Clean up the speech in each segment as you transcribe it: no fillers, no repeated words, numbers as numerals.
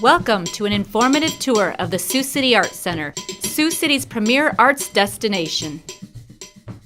Welcome to an informative tour of the Sioux City Arts Center, Sioux City's premier arts destination.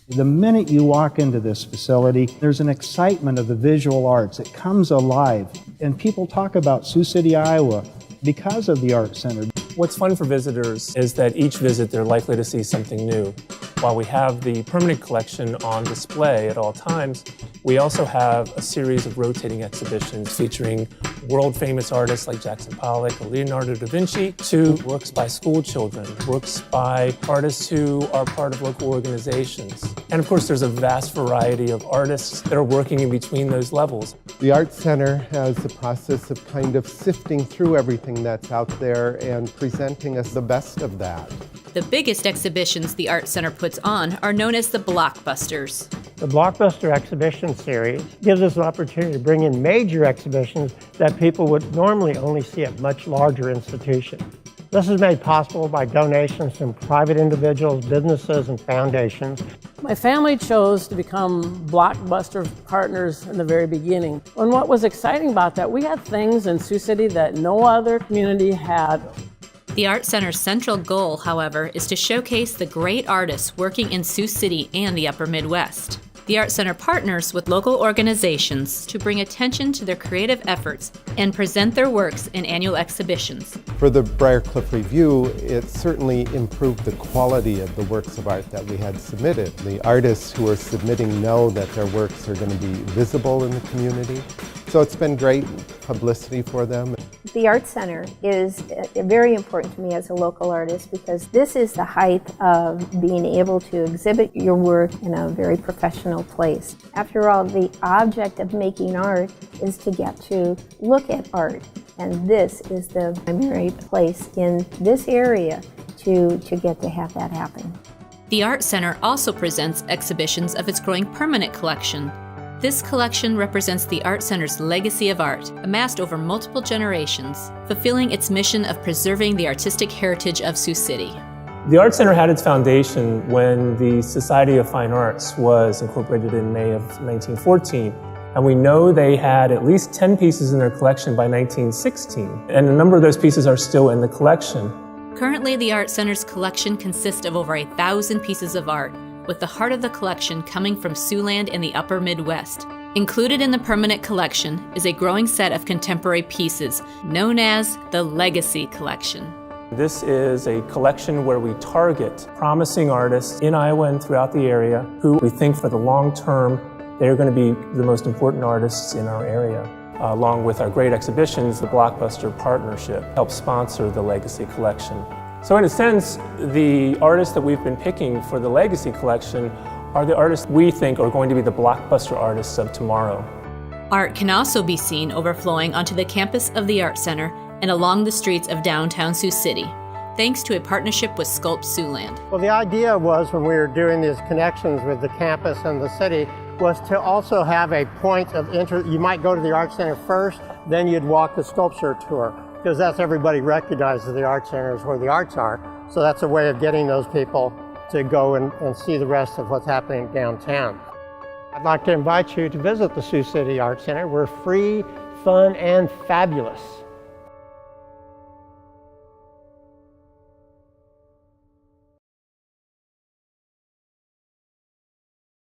The minute you walk into this facility, there's an excitement of the visual arts. It comes alive, and people talk about Sioux City, Iowa because of the Arts Center. What's fun for visitors is that each visit they're likely to see something new. While we have the permanent collection on display at all times, we also have a series of rotating exhibitions featuring world-famous artists like Jackson Pollock or Leonardo da Vinci, to works by school children, works by artists who are part of local organizations. And of course, there's a vast variety of artists that are working in between those levels. The Arts Center has the process of kind of sifting through everything that's out there and presenting us the best of that. The biggest exhibitions the Arts Center puts on are known as the Blockbusters. The Blockbuster exhibition series gives us an opportunity to bring in major exhibitions that people would normally only see at much larger institutions. This is made possible by donations from private individuals, businesses, and foundations. My family chose to become Blockbuster partners in the very beginning. And what was exciting about that, we had things in Sioux City that no other community had. The Arts Center's central goal, however, is to showcase the great artists working in Sioux City and the Upper Midwest. The Arts Center partners with local organizations to bring attention to their creative efforts and present their works in annual exhibitions. For the Briarcliff Review, it certainly improved the quality of the works of art that we had submitted. The artists who are submitting know that their works are going to be visible in the community, so it's been great publicity for them. The Arts Center is very important to me as a local artist because this is the height of being able to exhibit your work in a very professional place. After all, the object of making art is to get to look at art, and this is the primary place in this area to get to have that happen. The Arts Center also presents exhibitions of its growing permanent collection. This collection represents the Arts Center's legacy of art, amassed over multiple generations, fulfilling its mission of preserving the artistic heritage of Sioux City. The Arts Center had its foundation when the Society of Fine Arts was incorporated in May of 1914. And we know they had at least 10 pieces in their collection by 1916. And a number of those pieces are still in the collection. Currently, the Arts Center's collection consists of over 1,000 pieces of art, with the heart of the collection coming from Siouxland in the Upper Midwest. Included in the permanent collection is a growing set of contemporary pieces known as the Legacy Collection. This is a collection where we target promising artists in Iowa and throughout the area who we think for the long term they're going to be the most important artists in our area. Along with our great exhibitions, the Blockbuster Partnership helps sponsor the Legacy Collection. So in a sense, the artists that we've been picking for the Legacy Collection are the artists we think are going to be the blockbuster artists of tomorrow. Art can also be seen overflowing onto the campus of the Arts Center and along the streets of downtown Sioux City, thanks to a partnership with Sculpt Siouxland. Well, the idea was when we were doing these connections with the campus and the city was to also have a point of interest. You might go to the Arts Center first, then you'd walk the sculpture tour, because that's everybody recognizes the Arts Center is where the arts are. So that's a way of getting those people to go and see the rest of what's happening downtown. I'd like to invite you to visit the Sioux City Arts Center. We're free, fun, and fabulous.